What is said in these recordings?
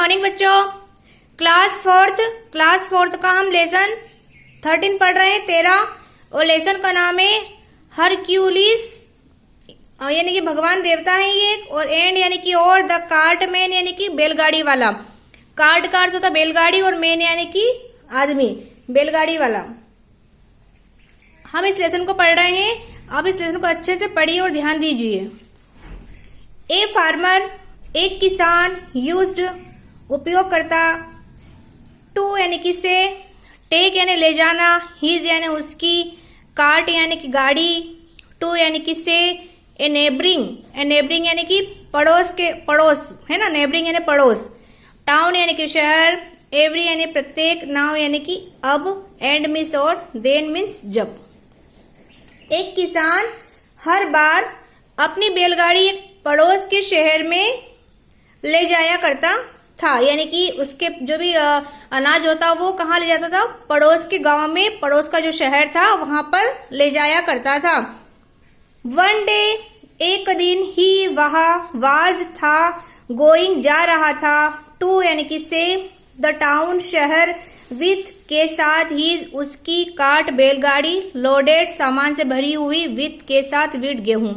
Morning बच्चों। Class fourth का हम लेसन 13 पढ़ रहे हैं 13, और लेसन का नाम है हरक्यूलिस, यानी कि भगवान देवता है ये, और एंड यानी कि और द कार्ट मैन यानी कि बैलगाड़ी वाला। कार्ट का अर्थ होता है बैलगाड़ी, और मैन यानी कि आदमी, बैलगाड़ी वाला। हम इस लेसन को पढ़ रहे हैं, आप इस लेसन को अच्छे से पढ़िए और ध्यान दीजिए। ए फार्मर, एक किसान, यूज्ड उपयोग करता, टू यानी कि से, टेक यानी ले जाना, हीज यानी उसकी, कार्ट यानी कि गाड़ी, टू यानी कि से, ए नेबरिंग यानी कि पड़ोस है ना, नेबरिंग यानी पड़ोस, टाउन यानी कि शहर, एवरी यानी प्रत्येक, नाउ यानी कि अब, एंड मीन्स और, देन मीन्स जब। एक किसान हर बार अपनी बैलगाड़ी पड़ोस के शहर में ले जाया करता था, यानी कि उसके जो भी अनाज होता वो कहाँ ले जाता था, पड़ोस के गांव में, पड़ोस का जो शहर था वहां पर ले जाया करता था। वन डे, एक दिन, ही वहां, वाज था, गोइंग जा रहा था, टू यानी कि से, द टाउन शहर, विथ के साथ, ही उसकी, कार्ट बैलगाड़ी, लोडेड सामान से भरी हुई, विथ के साथ, वीट गेहूं।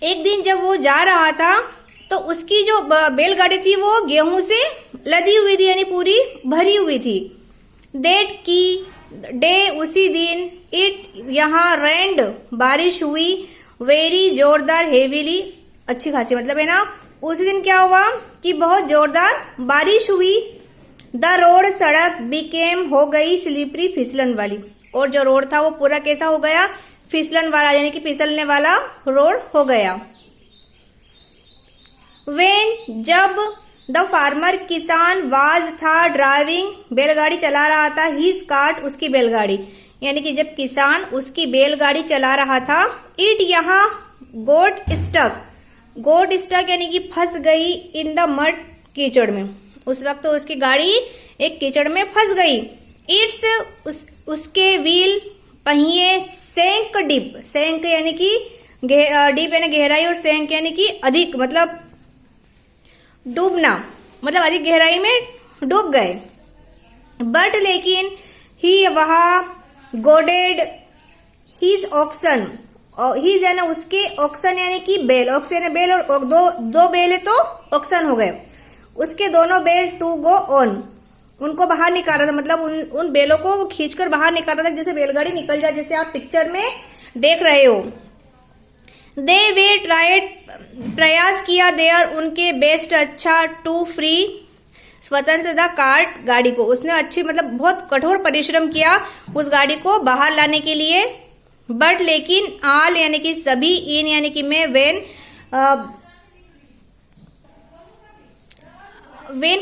एक दिन जब वो जा रहा था तो उसकी जो बैलगाड़ी थी वो गेहूं से लदी हुई थी, यानी पूरी भरी हुई थी। डेट की डे, उसी दिन, इट यहाँ, रेंड बारिश हुई, वेरी जोरदार, हेवीली अच्छी खासी, मतलब है ना उसी दिन क्या हुआ कि बहुत जोरदार बारिश हुई। द रोड सड़क, बिकेम हो गई, स्लिपरी फिसलन वाली, और जो रोड था वो पूरा कैसा हो गया, फिसलन वाला, यानी कि फिसलने वाला रोड हो गया। वेन जब, द फार्मर किसान, वाज था, ड्राइविंग बैलगाड़ी चला रहा था, हिज कार्ट उसकी बैलगाड़ी, यानी कि जब किसान उसकी बैलगाड़ी चला रहा था। इट यहाँ, गोट स्टक यानी कि फंस गई, इन द मड कीचड़ में, उस वक्त तो उसकी गाड़ी एक कीचड़ में फंस गई। इट्स उसके व्हील पहिए, सैंक डीप, सैंक यानी कि डीप यानी गहराई, और सैंक यानी कि अधिक, मतलब डूबना, मतलब अधिक गहराई में डूब गए। बट लेकिन ही वहां, गोडेड हिज ऑक्सन, हिज यानी उसके, ऑक्सन यानी कि बैल, ऑक्सन यानी बैल, और दो बैल है तो ऑक्सन हो गए, उसके दोनों बैल, टू गो ऑन, उनको बाहर निकाला था, मतलब उन बैलों को खींचकर बाहर निकाला था, जैसे बैलगाड़ी निकल जाए, जैसे आप पिक्चर में देख रहे हो। दे वे ट्राइड, प्रयास किया, देयर उनके बेस्ट, अच्छा, टू फ्री स्वतंत्र, द कार्ट गाड़ी को, उसने अच्छी मतलब बहुत कठोर परिश्रम किया उस गाड़ी को बाहर लाने के लिए। बट लेकिन, आल यानी कि सभी, इन यानी कि मैं, वेन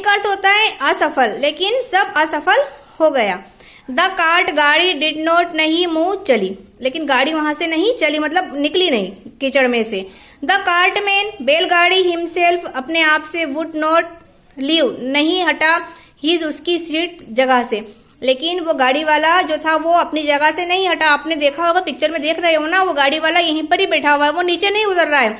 का अर्थ होता है असफल, लेकिन सब असफल हो गया। द कार्ट गाड़ी, डिड नॉट नहीं मूव, चली, लेकिन गाड़ी वहां से नहीं चली, मतलब निकली नहीं कीचड़ में से। द कार्ट मैन बैलगाड़ी, हिमसेल्फ अपने आप से, वुड नॉट लीव नहीं हटा, हीज उसकी सीट जगह से, लेकिन वो गाड़ी वाला जो था वो अपनी जगह से नहीं हटा। आपने देखा होगा, पिक्चर में देख रहे हो ना, वो गाड़ी वाला यहीं पर ही बैठा हुआ है, वो नीचे नहीं उतर रहा है,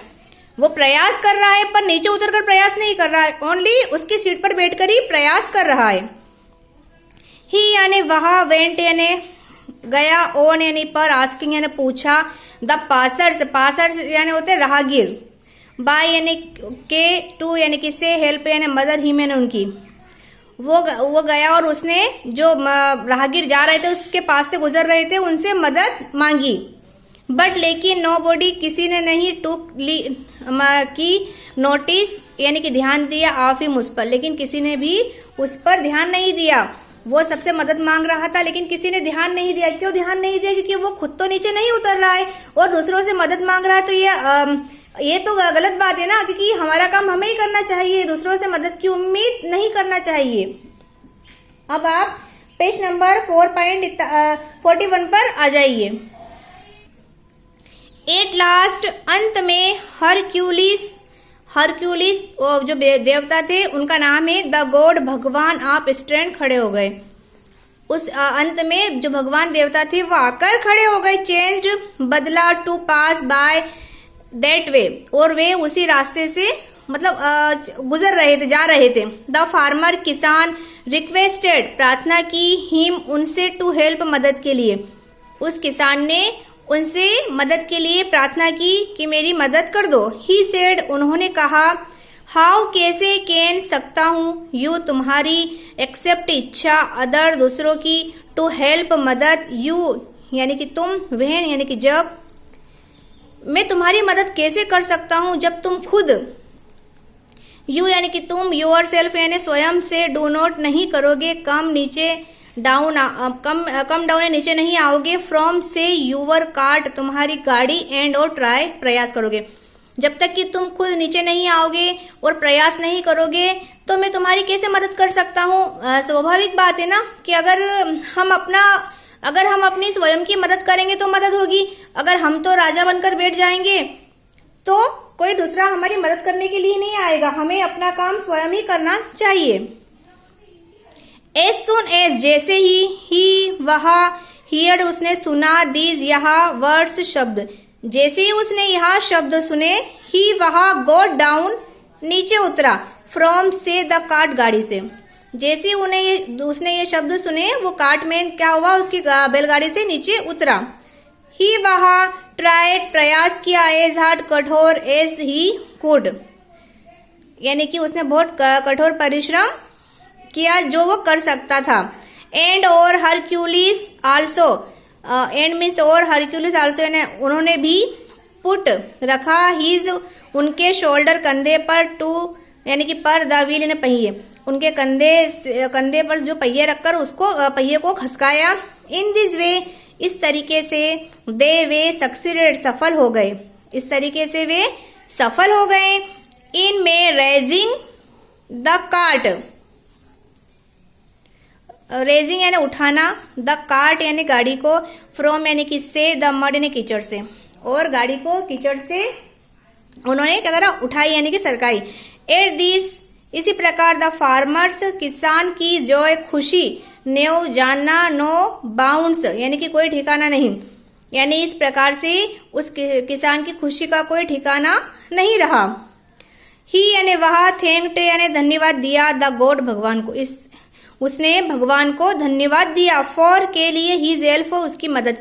वो प्रयास कर रहा है पर नीचे उतरकर प्रयास नहीं कर रहा है, ओनली उसकी सीट पर बैठकर ही प्रयास कर रहा है। ही यानी वहां, वेंट यानी गया, ऑन यानी पर, आस्किंग यानी पूछा, द पासर्स यानी होते राहगीर, बाय यानी के, टू यानी कि से, हेल्प यानी मदद, हिम यानी उनकी, वो गया और उसने जो राहगीर जा रहे थे उसके पास से गुजर रहे थे उनसे मदद मांगी। बट लेकिन, नो बॉडी किसी ने नहीं, टूक की नोटिस यानी कि ध्यान दिया, ऑफ हिम उस पर, लेकिन किसी ने भी उस पर ध्यान नहीं दिया। वो सबसे मदद मांग रहा था लेकिन किसी ने ध्यान नहीं दिया। क्यों ध्यान नहीं दिया? क्योंकि वो खुद तो नीचे नहीं उतर रहा है और दूसरों से मदद मांग रहा है, तो ये तो गलत बात है ना, क्योंकि हमारा काम हमें ही करना चाहिए, दूसरों से मदद की उम्मीद नहीं करना चाहिए। अब आप पेज नंबर 4.41 पर आ जाइए। एट लास्ट, अंत में, हरक्यूलिस जो देवता थे उनका नाम है, द गॉड भगवान, आप स्टैंड खड़े हो गए। उस अंत में जो भगवान देवता थे वो आकर खड़े हो गए। चेंज्ड बदला, to pass by that way, और वे उसी रास्ते से मतलब गुजर रहे थे, जा रहे थे। द फार्मर किसान रिक्वेस्टेड प्रार्थना की हिम उनसे टू हेल्प मदद के लिए। उस किसान ने उनसे मदद के लिए प्रार्थना की कि मेरी मदद कर दो। ही सेड उन्होंने कहा हाउ कैसे कैन सकता हूँ यू तुम्हारी एक्सेप्ट इच्छा अदर दूसरों की टू हेल्प मदद यू यानी कि तुम वहन यानी कि जब मैं तुम्हारी मदद कैसे कर सकता हूँ जब तुम खुद यू यानी कि तुम योर सेल्फ यानी स्वयं से डू नॉट नहीं करोगे कम नीचे डाउन कम डाउन नीचे नहीं आओगे फ्रॉम से यूवर कार्ट तुम्हारी गाड़ी एंड और ट्राई प्रयास करोगे। जब तक कि तुम खुद नीचे नहीं आओगे और प्रयास नहीं करोगे तो मैं तुम्हारी कैसे मदद कर सकता हूँ। स्वाभाविक बात है ना कि अगर हम अपनी स्वयं की मदद करेंगे तो मदद होगी। अगर हम तो राजा बनकर बैठ जाएंगे तो कोई दूसरा हमारी मदद करने के लिए नहीं आएगा। हमें अपना काम स्वयं ही करना चाहिए। एज सुन एज जैसे ही वह हियर उसने सुना दीज यह वर्ड्स शब्द जैसे ही उसने यह शब्द सुने ही वह गॉट डाउन नीचे उतरा फ्रॉम से द कार्ट गाड़ी से। जैसे उसने ये शब्द सुने वो कार्ट में क्या हुआ उसकी बैलगाड़ी से नीचे उतरा। ही वह ट्राइड प्रयास किया एज हार्ड कठोर एज ही कुड यानी कि उसने बहुत कठोर परिश्रम किया जो वो कर सकता था। एंड और हरक्यूलिस आल्सो एंड मीन्स और हरक्यूलिस आल्सो उन्होंने भी पुट रखा हिज उनके शोल्डर कंधे पर टू यानी कि पर द व्हील ने पहिए उनके कंधे पर जो पहिए रखकर उसको पहिए को खसकाया। इन दिस वे इस तरीके से दे वे सक्सीडेड सफल हो गए। इस तरीके से वे सफल हो गए। इन में रेजिंग द कार्ट रेजिंग यानी उठाना द कार्ट यानी गाड़ी को फ्रॉम यानी कि से द मड यानी कीचड़ से और गाड़ी को कीचड़ से उन्होंने क्या करा उठाई यानी कि सरकाई। एट दिस इसी प्रकार द फार्मर्स किसान की जॉय खुशी न्यू जानना नो बाउंड्स यानी कि कोई ठिकाना नहीं यानी इस प्रकार से उस किसान की खुशी का कोई ठिकाना नहीं रहा। ही यानी वह थैंक्ड यानी धन्यवाद दिया द गॉड भगवान को उसने भगवान को धन्यवाद दिया फॉर के लिए ही हेल्प उसकी मदद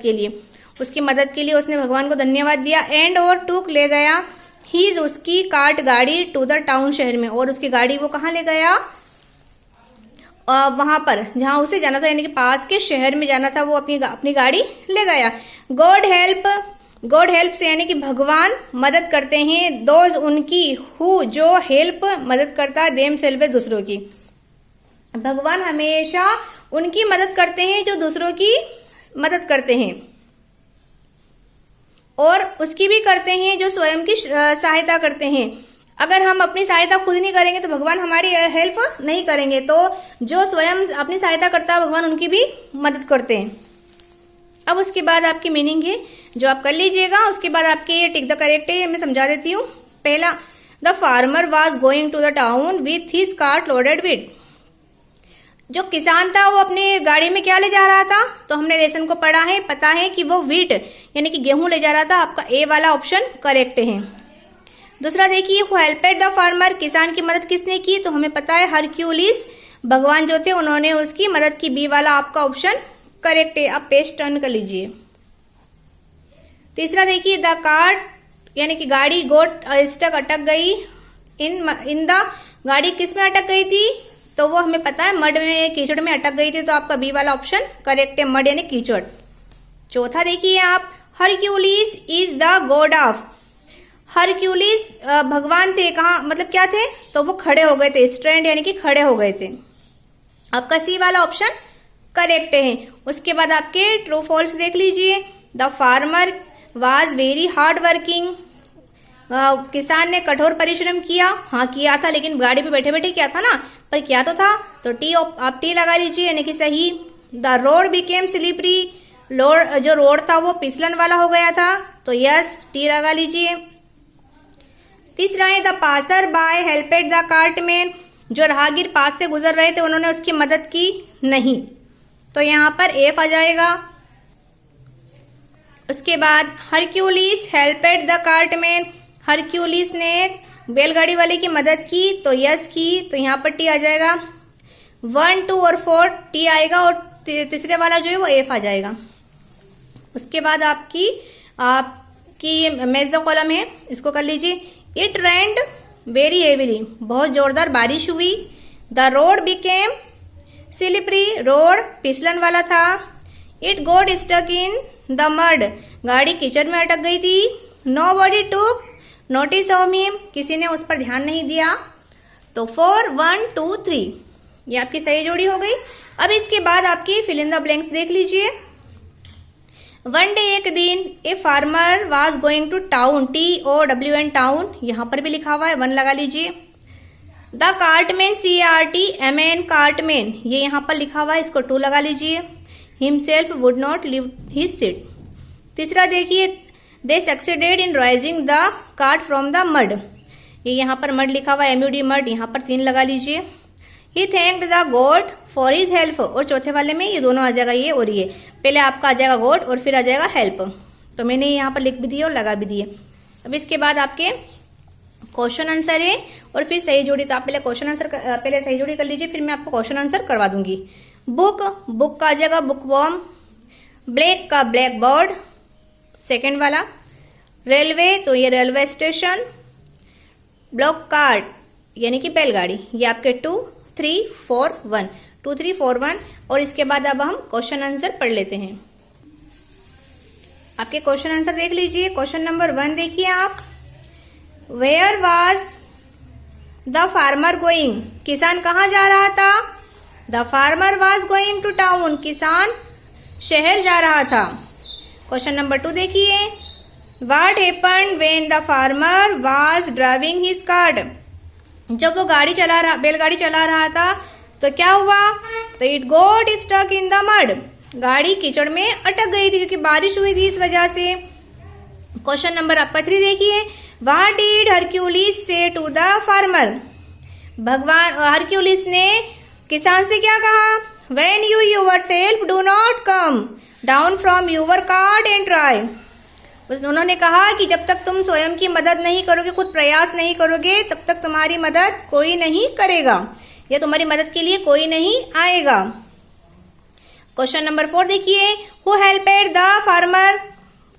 के लिए उसने भगवान को धन्यवाद दिया। एंड और टूक ले गया हीज उसकी कार्ट गाड़ी टू द टाउन शहर में और उसकी गाड़ी वो कहाँ ले गया वहां पर जहां उसे जाना था यानी कि पास के शहर में जाना था वो अपनी गाड़ी ले गया। गॉड हेल्प से यानी कि भगवान मदद करते हैं दोज उनकी हु जो हेल्प मदद करता देम सेल्फ दूसरों की। भगवान हमेशा उनकी मदद करते हैं जो दूसरों की मदद करते हैं और उसकी भी करते हैं जो स्वयं की सहायता करते हैं। अगर हम अपनी सहायता खुद नहीं करेंगे तो भगवान हमारी हेल्प नहीं करेंगे। तो जो स्वयं अपनी सहायता करता है भगवान उनकी भी मदद करते हैं। अब उसके बाद आपकी मीनिंग है जो आप कर लीजिएगा। उसके बाद आपके टिक द करेक्ट है मैं समझा देती हूँ। पहला the farmer was going to the town with his cart loaded with. जो किसान था वो अपने गाड़ी में क्या ले जा रहा था तो हमने लेसन को पढ़ा है पता है कि वो व्हीट यानी कि गेहूं ले जा रहा था। आपका ए वाला ऑप्शन करेक्ट है। दूसरा देखिए हेल्पेड द फार्मर किसान की मदद किसने की तो हमें पता है हरक्यूलिस भगवान जो थे उन्होंने उसकी मदद की। बी वाला आपका ऑप्शन करेक्ट है। आप पेज टर्न कर लीजिए। तीसरा देखिए द कार्ट यानी कि गाड़ी गोट स्टक अटक गई इन द गाड़ी किस में अटक गई थी तो वो हमें पता है मड में कीचड़ में अटक गई थी। तो आपका बी वाला ऑप्शन करेक्ट है मड यानी कीचड़। चौथा देखिए आप Hercules is the God of. Hercules भगवान थे कहाँ मतलब क्या थे तो वो खड़े हो गए थे स्टैंड यानी कि खड़े हो गए थे। आपका सी वाला ऑप्शन करेक्ट है। उसके बाद आपके ट्रू फॉल्स देख लीजिए। The farmer was very hard working किसान ने कठोर परिश्रम किया। हाँ किया था लेकिन गाड़ी पे बैठे बैठे किया था ना पर किया तो था तो टी आप टी लगा लीजिए यानी कि सही। द रोड बिकेम स्लिपरी जो रोड था वो फिसलन वाला हो गया था तो यस टी लगा लीजिए। तीसरा है the passer by helped the cartman जो राहगीर पास से गुजर रहे थे उन्होंने उसकी मदद की नहीं तो यहाँ पर एफ आ जाएगा। उसके बाद हरक्यूलिस हेल्पेड द कार्टमैन हरक्यूलिस ने बैलगाड़ी वाले की मदद की तो यस की, तो यहाँ पर टी आ जाएगा। 1, 2 और 4 टी आएगा और तीसरे वाला जो है वो एफ आ जाएगा। उसके बाद आपकी मैच द कॉलम है, इसको कर लीजिए। इट रेन्ड वेरी हेवीली, बहुत जोरदार बारिश हुई। The road became slippery, road फिसलन वाला था। It got stuck in the mud, गाड़ी कीचड़ में अटक गई थी। Nobody took notice of him, किसी ने उस पर ध्यान नहीं दिया। तो 4, 1, 2, 3 ये आपकी सही जोड़ी हो गई। अब इसके बाद आपकी फिल इन द ब्लैंक्स देख लीजिए। वन डे, एक दिन, a farmer was going to town, TOWN town, यहां पर भी लिखा हुआ है, 1 लगा लीजिए। द कार्टमैन, CARTMAN कार्टमैन, ये यहां पर लिखा हुआ है, इसको 2 लगा लीजिए। Himself would not leave his seat. तीसरा देखिए, they succeeded in raising the cart from the mud, ये यहां पर मड लिखा हुआ है, MUD मड, यहां पर 3 लगा लीजिए। He thanked the God for his help, और चौथे वाले में ये दोनों आ जाएगा, ये और ये। पहले आपका आ जाएगा गॉड और फिर आ जाएगा हेल्प, तो मैंने यहाँ पर लिख भी दिए और लगा भी दिए। अब इसके बाद आपके क्वेश्चन आंसर है और फिर सही जोड़ी, तो आप पहले क्वेश्चन आंसर पहले सही जोड़ी कर लीजिए, फिर मैं आपको क्वेश्चन आंसर करवा दूंगी। बुक, बुक का आ जाएगा बुक वॉर्म। ब्लैक का ब्लैक बर्ड, सेकेंड वाला। रेलवे, तो ये रेलवे स्टेशन। ब्लॉक कार्ट यानी कि बैलगाड़ी, ये आपके 2, 3, 4, 1, 2, 3, 4, 1। और इसके बाद अब हम क्वेश्चन आंसर पढ़ लेते हैं। आपके क्वेश्चन आंसर देख लीजिए। क्वेश्चन नंबर 1 देखिए आप, where was the farmer going, किसान कहाँ जा रहा था? The farmer was going to town, किसान शहर जा रहा था। क्वेश्चन नंबर 2 देखिए, what happened when the farmer was driving his cart, जब वो बैलगाड़ी चला रहा था तो क्या हुआ? तो it got stuck in the mud, गाड़ी कीचड़ में अटक गई थी क्योंकि बारिश हुई थी इस वजह से। क्वेश्चन नंबर आपका 3 देखिए, व्हाट डिड हरक्यूलिस से टू द फार्मर, भगवान हरक्यूलिस ने किसान से क्या कहा? When you yourself do not come down from your cart and try, उन्होंने कहा कि जब तक तुम स्वयं की मदद नहीं करोगे, खुद प्रयास नहीं करोगे, तब तक तुम्हारी मदद कोई नहीं करेगा या तुम्हारी मदद के लिए कोई नहीं आएगा। क्वेश्चन नंबर 4 देखिए, हु हेल्पेड द फार्मर,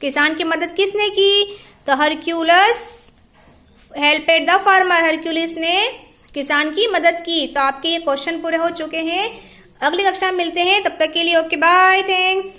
किसान की मदद किसने की? तो हरक्यूलिस हेल्पेड द फार्मर, हरक्यूलिस ने किसान की मदद की। तो आपके ये क्वेश्चन पूरे हो चुके हैं। अगली कक्षा में मिलते हैं, तब तक के लिए ओके बाय, थैंक्स।